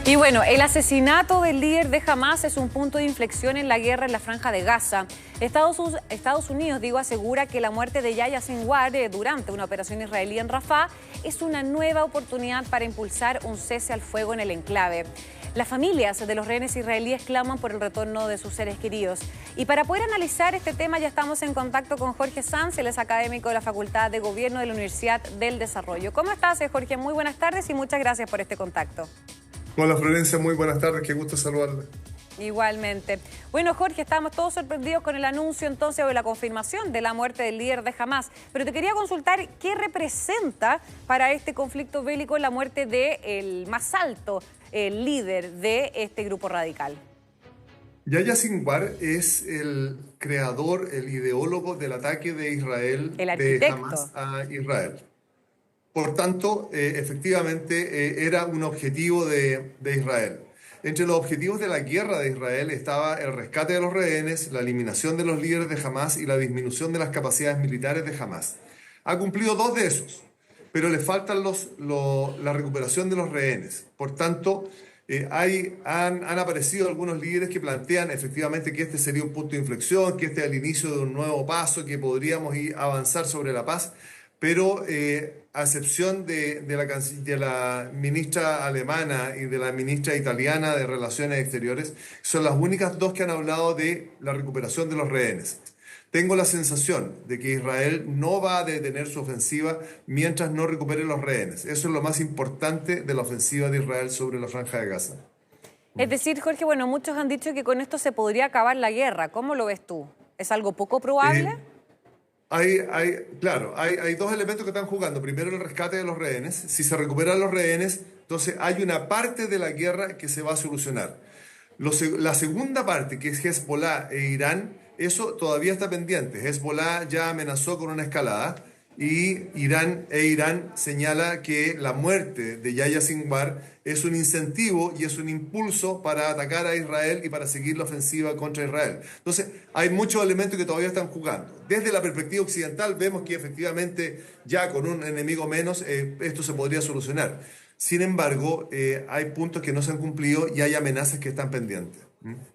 Y bueno, el asesinato del líder de Hamás es un punto de inflexión en la guerra en la Franja de Gaza. Estados Unidos, asegura que la muerte de Yahya Sinwar durante una operación israelí en Rafah es una nueva oportunidad para impulsar un cese al fuego en el enclave. Las familias de los rehenes israelíes claman por el retorno de sus seres queridos. Y para poder analizar este tema ya estamos en contacto con Jorge Sanz, él es académico de la Facultad de Gobierno de la Universidad del Desarrollo. ¿Cómo estás, Jorge? Muy buenas tardes y muchas gracias por este contacto. Hola Florencia, muy buenas tardes, qué gusto saludarla. Igualmente. Bueno, Jorge, estamos todos sorprendidos con el anuncio entonces de la confirmación de la muerte del líder de Hamás, pero te quería consultar qué representa para este conflicto bélico la muerte del más alto líder de este grupo radical. Yahya Sinwar es el creador, el ideólogo del ataque de Israel, de Hamás a Israel. Por tanto, efectivamente, era un objetivo de Israel. Entre los objetivos de la guerra de Israel estaba el rescate de los rehenes, la eliminación de los líderes de Hamás y la disminución de las capacidades militares de Hamás. Ha cumplido dos de esos, pero le faltan la recuperación de los rehenes. Por tanto, han aparecido algunos líderes que plantean efectivamente que este sería un punto de inflexión, que este es el inicio de un nuevo paso, que podríamos avanzar sobre la paz. Pero a excepción de la ministra alemana y de la ministra italiana de Relaciones Exteriores, son las únicas dos que han hablado de la recuperación de los rehenes. Tengo la sensación de que Israel no va a detener su ofensiva mientras no recupere los rehenes. Eso es lo más importante de la ofensiva de Israel sobre la Franja de Gaza. Es decir, Jorge, bueno, muchos han dicho que con esto se podría acabar la guerra. ¿Cómo lo ves tú? ¿Es algo poco probable? Claro, hay dos elementos que están jugando. Primero, el rescate de los rehenes. Si se recuperan los rehenes, entonces hay una parte de la guerra que se va a solucionar. La segunda parte, que es Hezbollah e Irán, eso todavía está pendiente. Hezbollah ya amenazó con una escalada y Irán señala que la muerte de Yahya Sinwar es un incentivo y es un impulso para atacar a Israel y para seguir la ofensiva contra Israel. Entonces, hay muchos elementos que todavía están jugando. Desde la perspectiva occidental vemos que efectivamente ya con un enemigo menos esto se podría solucionar. Sin embargo, hay puntos que no se han cumplido y hay amenazas que están pendientes.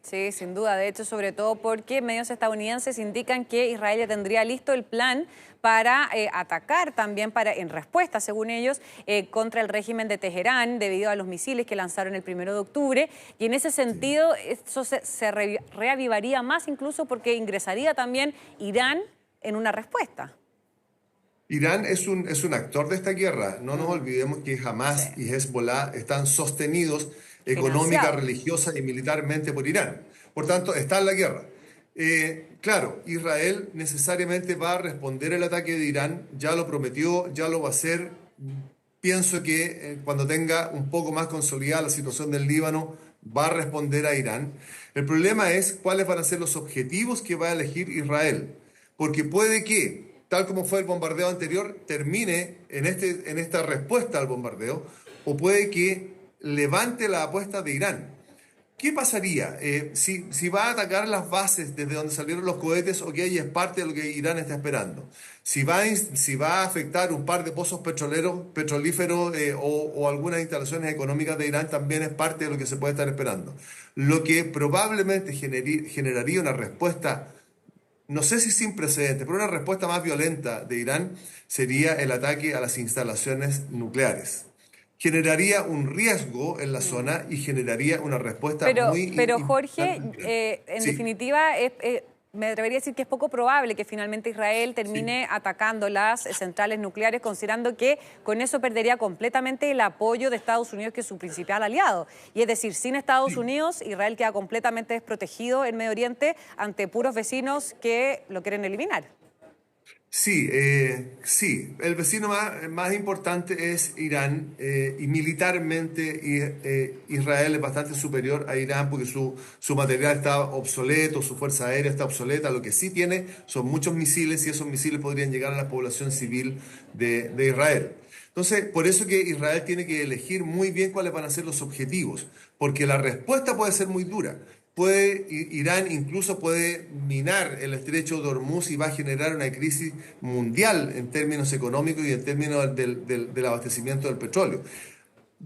Sí, sin duda. De hecho, sobre todo porque medios estadounidenses indican que Israel ya tendría listo el plan para atacar también, en respuesta, según ellos, contra el régimen de Teherán debido a los misiles que lanzaron el 1 de octubre. Y en ese sentido, eso se reavivaría más incluso porque ingresaría también Irán en una respuesta. Irán es un actor de esta guerra. No nos olvidemos que Hamás y Hezbollah están sostenidos económica, religiosa y militarmente por Irán. Por tanto, está en la guerra. Claro, Israel necesariamente va a responder el ataque de Irán, ya lo prometió, ya lo va a hacer. Pienso que cuando tenga un poco más consolidada la situación del Líbano, va a responder a Irán. El problema es cuáles van a ser los objetivos que va a elegir Israel, porque puede que, tal como fue el bombardeo anterior, termine en esta respuesta al bombardeo, o puede que levante la apuesta de Irán. ¿Qué pasaría si va a atacar las bases desde donde salieron los cohetes? Ok, es parte de lo que Irán está esperando. Si va a afectar un par de pozos petrolíferos o algunas instalaciones económicas de Irán, también es parte de lo que se puede estar esperando. Lo que probablemente generaría una respuesta, no sé si sin precedentes, pero una respuesta más violenta de Irán sería el ataque a las instalaciones nucleares. Generaría un riesgo en la zona y generaría una respuesta muy... Pero Jorge, en definitiva, me atrevería a decir que es poco probable que finalmente Israel termine atacando las centrales nucleares, considerando que con eso perdería completamente el apoyo de Estados Unidos, que es su principal aliado. Y es decir, sin Estados Unidos, Israel queda completamente desprotegido en Medio Oriente ante puros vecinos que lo quieren eliminar. Sí, el vecino más importante es Irán y militarmente Israel es bastante superior a Irán porque su material está obsoleto, su fuerza aérea está obsoleta, lo que sí tiene son muchos misiles y esos misiles podrían llegar a la población civil de Israel. Entonces, por eso que Israel tiene que elegir muy bien cuáles van a ser los objetivos, porque la respuesta puede ser muy dura. Irán incluso puede minar el estrecho de Hormuz y va a generar una crisis mundial en términos económicos y en términos del abastecimiento del petróleo.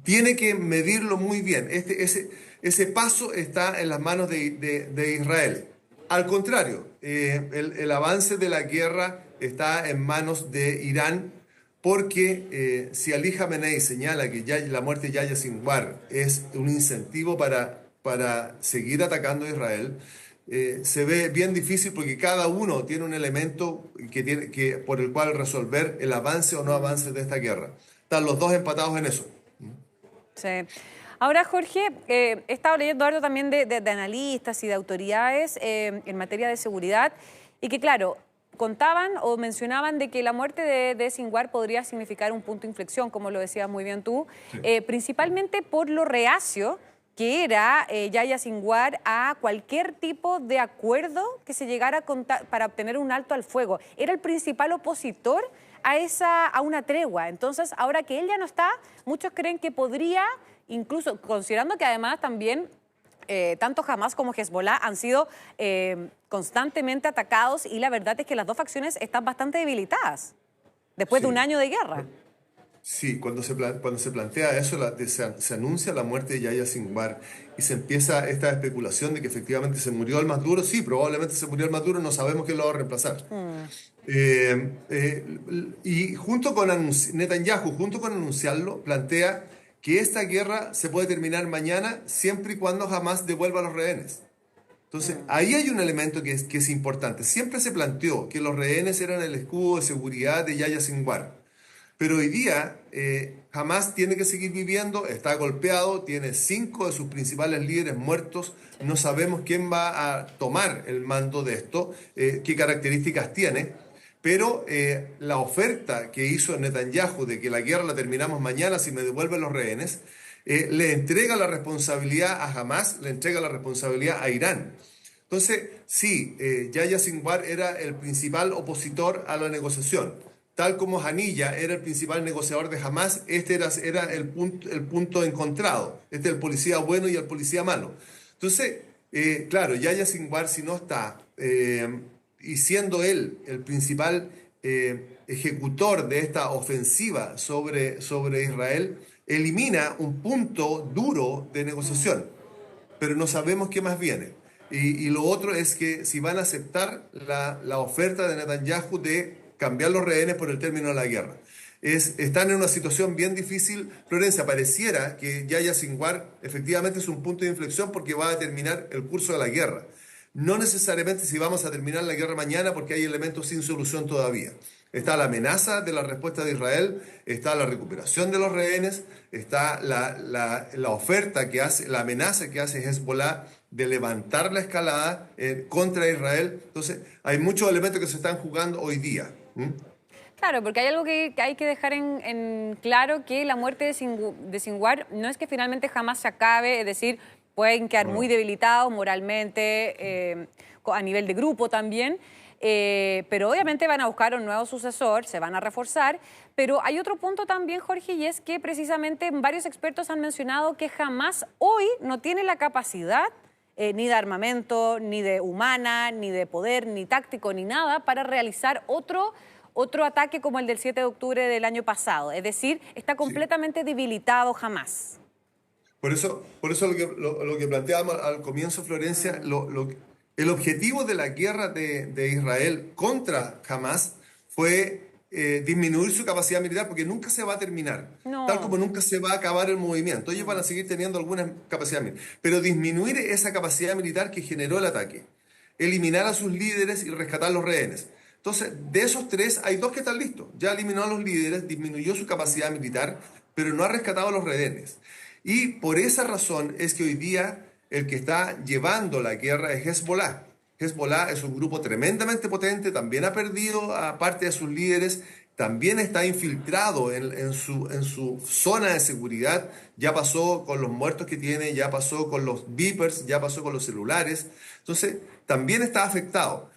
tiene que medirlo muy bien. Ese paso está en las manos de Israel. Al contrario, el avance de la guerra está en manos de Irán porque si Ali Khamenei señala que la muerte de Yahya Sinwar es un incentivo para seguir atacando a Israel, se ve bien difícil porque cada uno tiene un elemento por el cual resolver el avance o no avance de esta guerra. Están los dos empatados en eso. Sí. Ahora, Jorge, he estado leyendo algo también de analistas y de autoridades en materia de seguridad y que, claro, contaban o mencionaban de que la muerte de Sinwar podría significar un punto de inflexión, como lo decías muy bien tú, sí. Principalmente por lo reacio que era Yahya Sinwar a cualquier tipo de acuerdo que se llegara a contar para obtener un alto al fuego. Era el principal opositor a una tregua. Entonces, ahora que él ya no está, muchos creen que podría, incluso considerando que además también tanto Hamas como Hezbollah han sido constantemente atacados y la verdad es que las dos facciones están bastante debilitadas después de un año de guerra. Sí, cuando se plantea eso, se anuncia la muerte de Yahya Sinwar y se empieza esta especulación de que efectivamente se murió el más duro. Sí, probablemente se murió el más duro, no sabemos quién lo va a reemplazar. Y junto con Netanyahu, junto con anunciarlo, plantea que esta guerra se puede terminar mañana siempre y cuando Hamas devuelva a los rehenes. Entonces, ahí hay un elemento que es importante. Siempre se planteó que los rehenes eran el escudo de seguridad de Yahya Sinwar. Pero hoy día Hamas tiene que seguir viviendo, está golpeado, tiene 5 de sus principales líderes muertos, no sabemos quién va a tomar el mando de esto, qué características tiene, pero la oferta que hizo Netanyahu de que la guerra la terminamos mañana si me devuelven los rehenes, le entrega la responsabilidad a Hamas, le entrega la responsabilidad a Irán. Entonces, sí, Yahya Sinwar era el principal opositor a la negociación. Tal como Haniyeh era el principal negociador de Hamas, este era el punto encontrado. Este es el policía bueno y el policía malo. Entonces, claro, Yahya Sinwar, si no está, y siendo él el principal ejecutor de esta ofensiva sobre Israel, elimina un punto duro de negociación. Pero no sabemos qué más viene. Y lo otro es que si van a aceptar la oferta de Netanyahu de cambiar los rehenes por el término de la guerra. Están en una situación bien difícil. Florencia, pareciera que Yahya Sinwar efectivamente es un punto de inflexión porque va a determinar el curso de la guerra. No necesariamente si vamos a terminar la guerra mañana porque hay elementos sin solución todavía. Está la amenaza de la respuesta de Israel, está la recuperación de los rehenes, está la oferta que hace, la amenaza que hace Hezbollah de levantar la escalada contra Israel. Entonces, hay muchos elementos que se están jugando hoy día. Claro, porque hay algo que hay que dejar en claro, que la muerte de Sinwar no es que finalmente jamás se acabe, es decir, pueden quedar muy debilitados moralmente, a nivel de grupo también, pero obviamente van a buscar un nuevo sucesor, se van a reforzar. Pero hay otro punto también, Jorge, y es que precisamente varios expertos han mencionado que Hamas hoy no tiene la capacidad ni de armamento, ni de humana, ni de poder, ni táctico, ni nada, para realizar otro ataque como el del 7 de octubre del año pasado. Es decir, está completamente debilitado Hamas. Por eso lo que planteábamos al comienzo, Florencia, el objetivo de la guerra de Israel contra Hamas fue disminuir su capacidad militar, porque nunca se va a terminar, tal como nunca se va a acabar el movimiento. Ellos van a seguir teniendo alguna capacidad militar, pero disminuir esa capacidad militar que generó el ataque, eliminar a sus líderes y rescatar los rehenes. Entonces, de esos 3, hay 2 que están listos. Ya eliminó a los líderes, disminuyó su capacidad militar, pero no ha rescatado a los rehenes. Y por esa razón es que hoy día el que está llevando la guerra es Hezbollah. Hezbollah es un grupo tremendamente potente, también ha perdido a parte de sus líderes, también está infiltrado en su zona de seguridad. Ya pasó con los muertos que tiene, ya pasó con los beepers, ya pasó con los celulares. Entonces, también está afectado,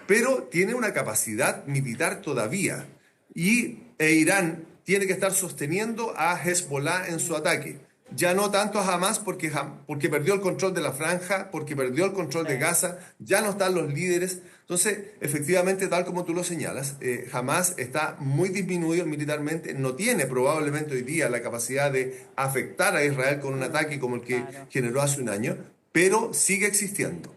pero tiene una capacidad militar todavía. E Irán tiene que estar sosteniendo a Hezbollah en su ataque. ya no tanto a Hamas porque perdió el control de la franja, porque perdió el control de Gaza, ya no están los líderes. Entonces, efectivamente, tal como tú lo señalas, Hamas está muy disminuido militarmente, no tiene probablemente hoy día la capacidad de afectar a Israel con un ataque como el que generó hace un año, pero sigue existiendo.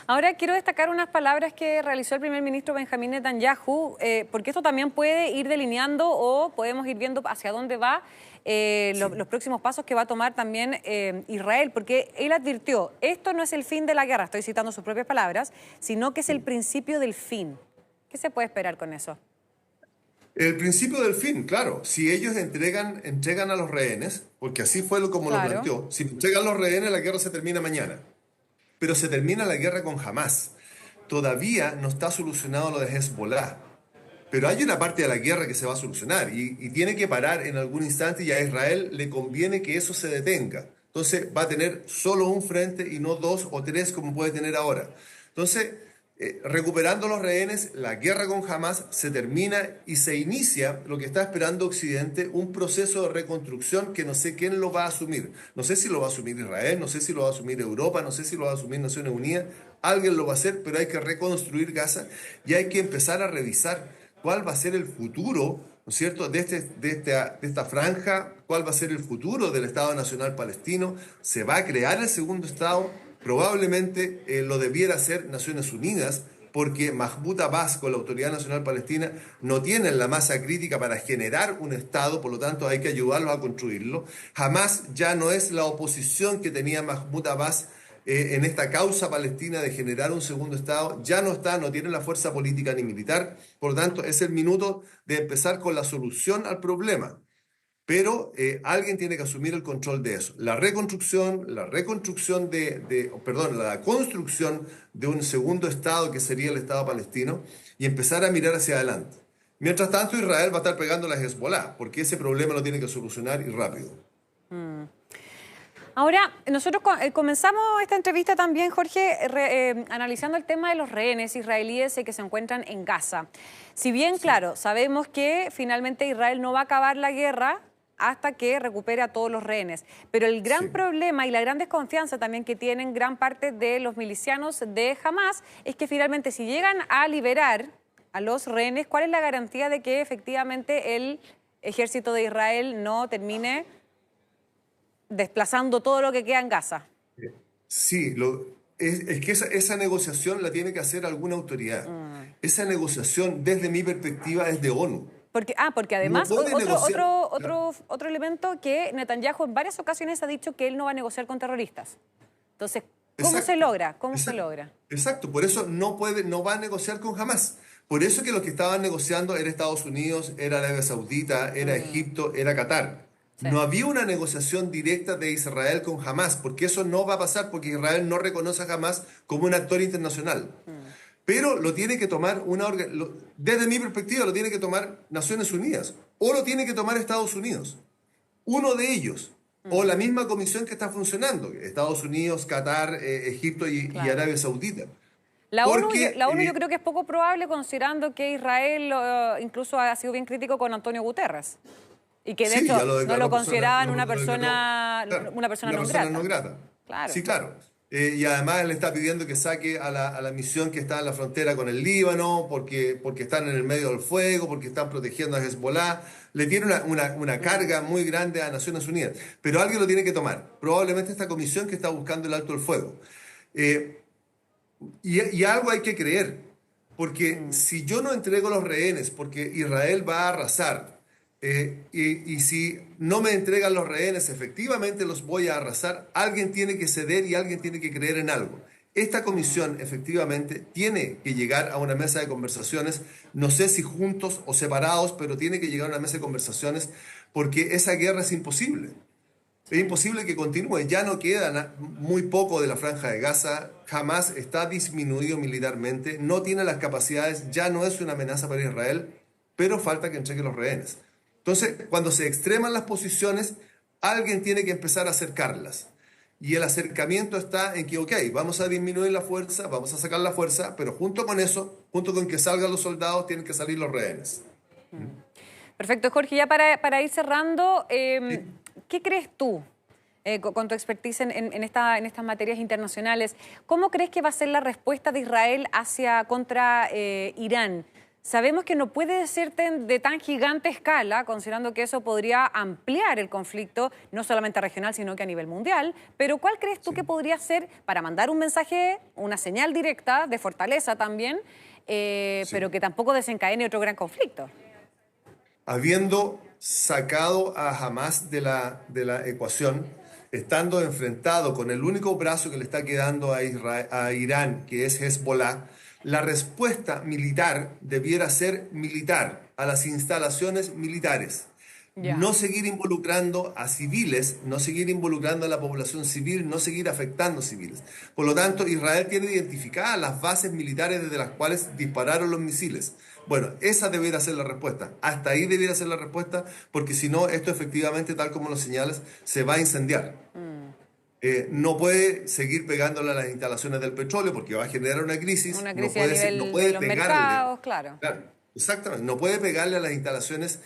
Ahora quiero destacar unas palabras que realizó el primer ministro Benjamín Netanyahu, porque esto también puede ir delineando o podemos ir viendo hacia dónde va los próximos pasos que va a tomar también Israel, porque él advirtió, esto no es el fin de la guerra, estoy citando sus propias palabras, sino que es el principio del fin. ¿Qué se puede esperar con eso? El principio del fin, claro, si ellos entregan a los rehenes, porque así fue como lo planteó, si entregan los rehenes la guerra se termina mañana. Pero se termina la guerra con Hamas. Todavía no está solucionado lo de Hezbollah. Pero hay una parte de la guerra que se va a solucionar y tiene que parar en algún instante y a Israel le conviene que eso se detenga. Entonces va a tener solo un frente y no dos o tres como puede tener ahora. Entonces, recuperando los rehenes, la guerra con Hamas se termina y se inicia lo que está esperando Occidente, un proceso de reconstrucción que no sé quién lo va a asumir. No sé si lo va a asumir Israel, no sé si lo va a asumir Europa, no sé si lo va a asumir Naciones Unidas. Alguien lo va a hacer, pero hay que reconstruir Gaza y hay que empezar a revisar cuál va a ser el futuro, ¿no es cierto?, de esta franja, cuál va a ser el futuro del Estado Nacional Palestino. Se va a crear el segundo Estado. Probablemente lo debiera hacer Naciones Unidas, porque Mahmoud Abbas con la Autoridad Nacional Palestina no tienen la masa crítica para generar un Estado, por lo tanto hay que ayudarlos a construirlo. Hamas ya no es la oposición que tenía Mahmoud Abbas en esta causa palestina de generar un segundo Estado, ya no está, no tiene la fuerza política ni militar, por lo tanto es el minuto de empezar con la solución al problema. Pero alguien tiene que asumir el control de eso. La construcción de un segundo Estado que sería el Estado palestino y empezar a mirar hacia adelante. Mientras tanto, Israel va a estar pegando a la Hezbollah, porque ese problema lo tiene que solucionar y rápido. Ahora, nosotros comenzamos esta entrevista también, Jorge, analizando el tema de los rehenes israelíes que se encuentran en Gaza. Si bien, claro, sabemos que finalmente Israel no va a acabar la guerra hasta que recupere a todos los rehenes. Pero el gran problema y la gran desconfianza también que tienen gran parte de los milicianos de Hamas es que finalmente si llegan a liberar a los rehenes, ¿cuál es la garantía de que efectivamente el ejército de Israel no termine desplazando todo lo que queda en Gaza? Sí, es que esa negociación la tiene que hacer alguna autoridad. Esa negociación, desde mi perspectiva, es de ONU. Porque además, otro elemento que Netanyahu en varias ocasiones ha dicho que él no va a negociar con terroristas. Entonces, ¿cómo se logra? Exacto, por eso no va a negociar con Hamas. Por eso que los que estaban negociando era Estados Unidos, era Arabia Saudita, era Egipto, era Qatar. Sí. No había una negociación directa de Israel con Hamas, porque eso no va a pasar, porque Israel no reconoce a Hamas como un actor internacional. Pero lo tiene que tomar desde mi perspectiva, lo tiene que tomar Naciones Unidas o lo tiene que tomar Estados Unidos. Uno de ellos, o la misma comisión que está funcionando, Estados Unidos, Qatar, Egipto y Arabia Saudita. La ONU yo creo que es poco probable, considerando que Israel incluso ha sido bien crítico con Antonio Guterres. Y que de hecho no lo consideraban una persona no grata. Claro. Sí, claro. Y además le está pidiendo que saque a la misión que está en la frontera con el Líbano, porque están en el medio del fuego, porque están protegiendo a Hezbollah. Le tiene una carga muy grande a Naciones Unidas. Pero alguien lo tiene que tomar. Probablemente esta comisión que está buscando el alto el fuego. Y algo hay que creer. Porque si yo no entrego los rehenes, porque Israel va a arrasar, y si no me entregan los rehenes, efectivamente los voy a arrasar. Alguien tiene que ceder y alguien tiene que creer en algo. Esta comisión efectivamente tiene que llegar a una mesa de conversaciones, no sé si juntos o separados, pero tiene que llegar a una mesa de conversaciones porque esa guerra es imposible. Es imposible que continúe. Ya no queda muy poco de la franja de Gaza. Hamas está disminuido militarmente, no tiene las capacidades, ya no es una amenaza para Israel, pero falta que entregue los rehenes. Entonces, cuando se extreman las posiciones, alguien tiene que empezar a acercarlas. Y el acercamiento está en que, ok, vamos a disminuir la fuerza, vamos a sacar la fuerza, pero junto con eso, junto con que salgan los soldados, tienen que salir los rehenes. Perfecto, Jorge. Ya para ir cerrando, ¿qué crees tú? Con tu expertise en estas materias internacionales, ¿cómo crees que va a ser la respuesta de Israel contra Irán? Sabemos que no puede ser de tan gigante escala, considerando que eso podría ampliar el conflicto, no solamente regional, sino que a nivel mundial. Pero ¿cuál crees tú que podría ser para mandar un mensaje, una señal directa de fortaleza también, pero que tampoco desencadene otro gran conflicto? Habiendo sacado a Hamás de la ecuación, estando enfrentado con el único brazo que le está quedando a Irán, que es Hezbollah, la respuesta militar debiera ser militar, a las instalaciones militares. Ya. No seguir involucrando a civiles, no seguir involucrando a la población civil, no seguir afectando civiles. Por lo tanto, Israel tiene identificadas las bases militares desde las cuales dispararon los misiles. Bueno, esa debiera ser la respuesta. Hasta ahí debiera ser la respuesta, porque si no, esto efectivamente, tal como lo señalas, se va a incendiar. No puede seguir pegándole a las instalaciones del petróleo porque va a generar una crisis. Una crisis No puede de los pegarle. mercados, claro. Exactamente. No puede pegarle a las instalaciones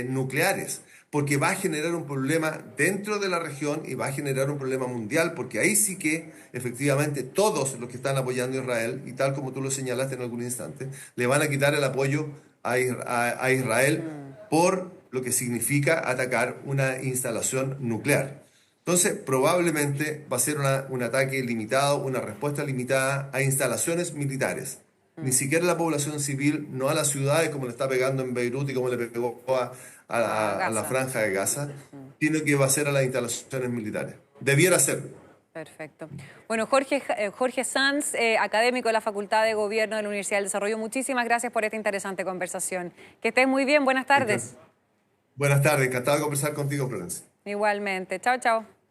nucleares porque va a generar un problema dentro de la región y va a generar un problema mundial, porque ahí sí que efectivamente todos los que están apoyando a Israel, y tal como tú lo señalaste en algún instante, le van a quitar el apoyo a Israel por lo que significa atacar una instalación nuclear. Entonces, probablemente va a ser un ataque limitado, una respuesta limitada a instalaciones militares. Ni siquiera a la población civil, no a las ciudades como le está pegando en Beirut y como le pegó a la franja de Gaza, sino que va a ser a las instalaciones militares. Debiera ser. Perfecto. Bueno, Jorge Sanz, académico de la Facultad de Gobierno de la Universidad del Desarrollo, muchísimas gracias por esta interesante conversación. Que estés muy bien, buenas tardes. Buenas tardes, encantado de conversar contigo, Florencia. Igualmente. Chao, chao.